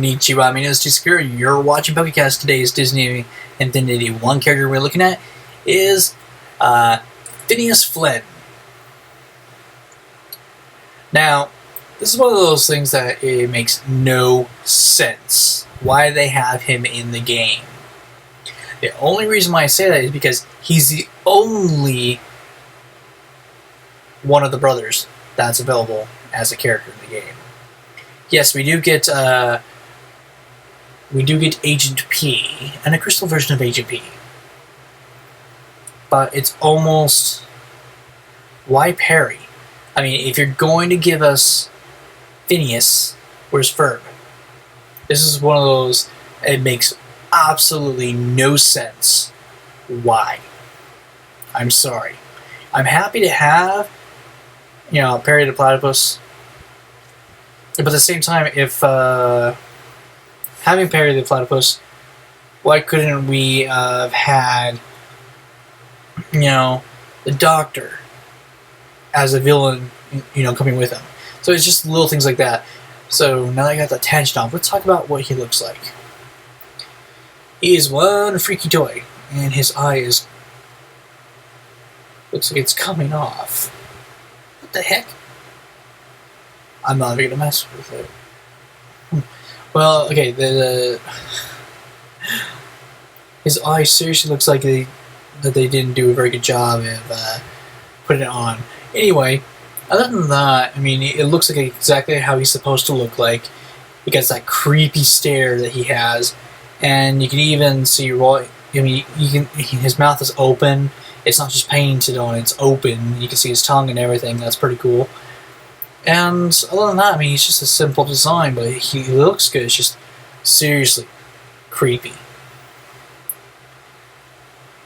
Konnichiwa, my name is Secure. You're watching Pokecast. Today's Disney Infinity. One character we're looking at is Phineas Flynn. Now, this is one of those things that it makes no sense why they have him in the game. The only reason why I say that is because he's the only one of the brothers that's available as a character in the game. Yes, we do get Agent P and a crystal version of Agent P, but it's almost why Perry? I mean, if you're going to give us Phineas, where's Ferb? This is one of those. It makes absolutely no sense. Why? I'm sorry. I'm happy to have, Perry the Platypus. But at the same time, if having Perry the Platypus, why couldn't we have had, the Doctor as a villain, coming with him? So it's just little things like that. So now that I got the attention off, let's talk about what he looks like. He is one freaky toy, and his eye looks like it's coming off. What the heck? I'm not even gonna mess with it. Well, okay, his eye seriously looks like they didn't do a very good job of putting it on. Anyway, other than that, I mean, it looks like exactly how he's supposed to look like. He gets that creepy stare that he has, and you can even see his mouth is open. It's not just painted on; it's open. You can see his tongue and everything. That's pretty cool. And other than that, I mean, he's just a simple design, but he looks good. It's just seriously creepy.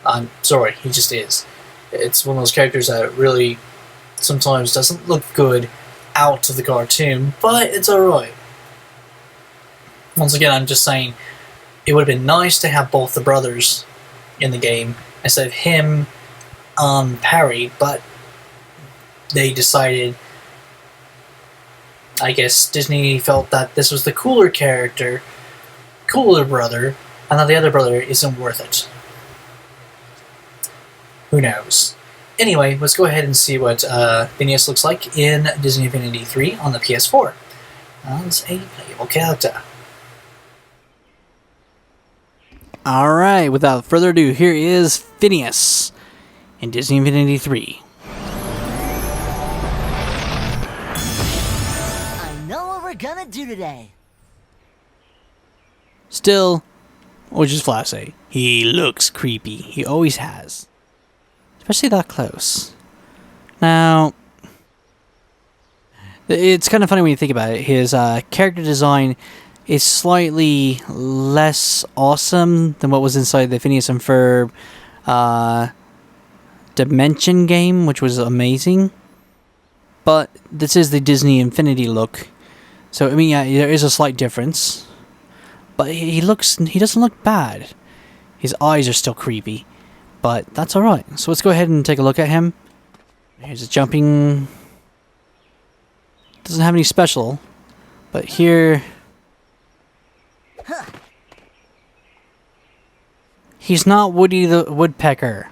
I'm sorry, he just is. It's one of those characters that really sometimes doesn't look good out of the cartoon, but it's alright. Once again, I'm just saying, it would have been nice to have both the brothers in the game instead of him on Perry, but they decided, I guess Disney felt that this was the cooler character, cooler brother, and that the other brother isn't worth it. Who knows? Anyway, let's go ahead and see what Phineas looks like in Disney Infinity 3 on the PS4 as a playable character. Alright, without further ado, here is Phineas in Disney Infinity 3. Gonna do today. Still, or just flat say, he looks creepy. He always has. Especially that close. Now, it's kind of funny when you think about it. His character design is slightly less awesome than what was inside the Phineas and Ferb Dimension game, which was amazing. But this is the Disney Infinity look. So, I mean, yeah, there is a slight difference, but he doesn't look bad. His eyes are still creepy, but that's alright. So let's go ahead and take a look at him. Here's a jumping. Doesn't have any special, but here, he's not Woody the Woodpecker.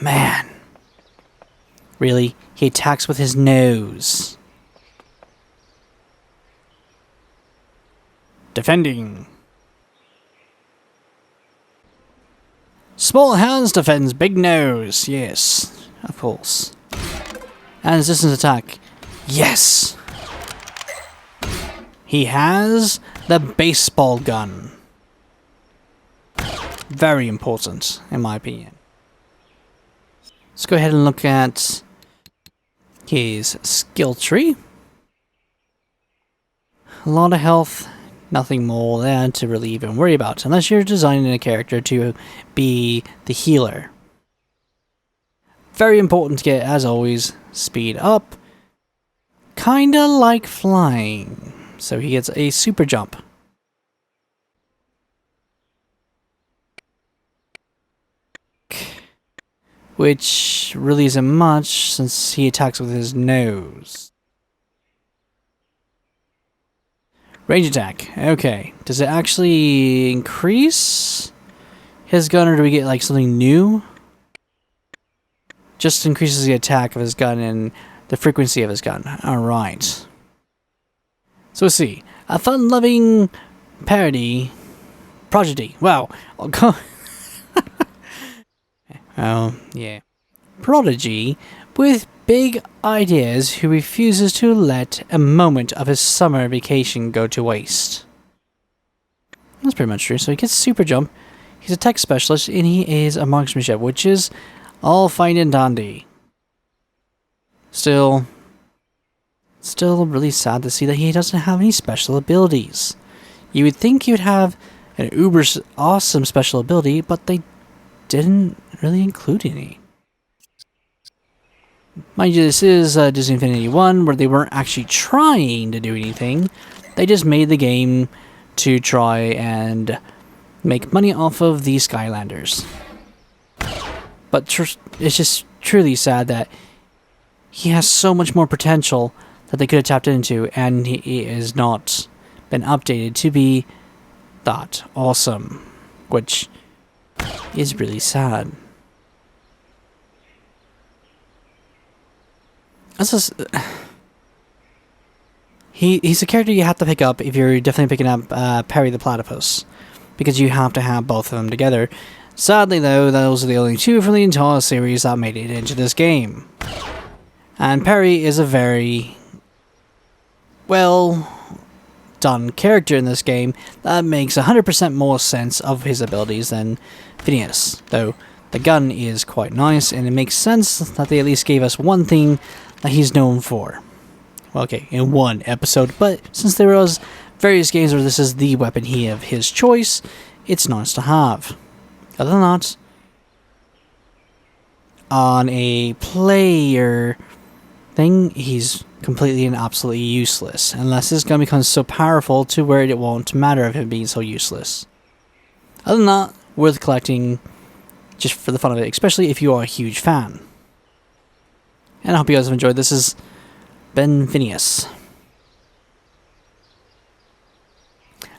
Man. Really? He attacks with his nose. Defending. Small hands defends big nose. Yes, of course. And his distance attack. Yes! He has the baseball gun. Very important, in my opinion. Let's go ahead and look at his skill tree. A lot of health, nothing more there to really even worry about, unless you're designing a character to be the healer. Very important to get, as always, speed up. Kinda like flying. So he gets a super jump. which really isn't much since he attacks with his nose. Range attack. Okay. Does it actually increase his gun, or do we get like something new? Just increases the attack of his gun and the frequency of his gun. Alright. So let's see. A fun-loving prodigy. Wow. Oh, yeah. Prodigy with big ideas who refuses to let a moment of his summer vacation go to waste. That's pretty much true. So he gets super jump. He's a tech specialist and he is a marksmanship, which is all fine and dandy. Still really sad to see that he doesn't have any special abilities. You would think he would have an uber awesome special ability, but they didn't really include any. Mind you, this is Disney Infinity 1, where they weren't actually trying to do anything. They just made the game to try and make money off of the Skylanders. But it's just truly sad that he has so much more potential that they could have tapped into, and he is not been updated to be that awesome, which is really sad. He's a character you have to pick up if you're definitely picking up Perry the Platypus, because you have to have both of them together. Sadly though, those are the only two from the entire series that made it into this game. And Perry is a very well done character in this game that makes 100% more sense of his abilities than Phineas, though the gun is quite nice and it makes sense that they at least gave us one thing that he's known for. Well, okay, in one episode, but since there was various games where this is the weapon of his choice, it's nice to have. Other than that, on a player thing, he's completely and absolutely useless, unless his gun becomes so powerful to where it won't matter of him being so useless. Other than that, worth collecting just for the fun of it, especially if you are a huge fan. And I hope you guys have enjoyed. This has been Phineas.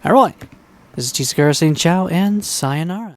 Alright, this is Chisakura saying ciao and sayonara.